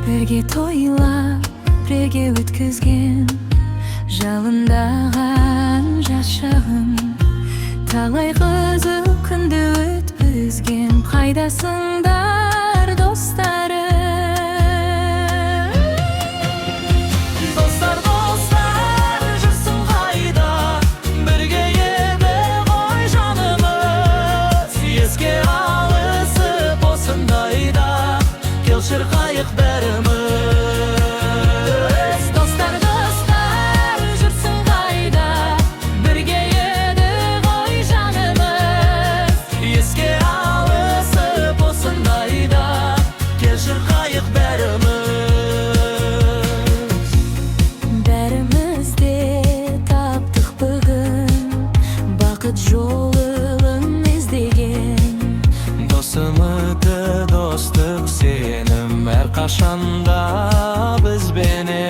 Birge toylap, birge ötküzgen Жалындаған жас шағым Талай қызық күнді өткізген Қайдасыңдар достарым Достар, достар, жүрсің қайда Бірге еді ғой жанымыз Еске алысып осындайда Кел шырқайық бәріміз Достар, достар, жүрсің қайда Бірге еді ғой жанымыз Еске алысып осындайда Кел шырқайық бәріміз Бәріміз де таптық бүгін Бақыт жолын іздеген Дос үміті, достық сенім Әрқашанда бізбенен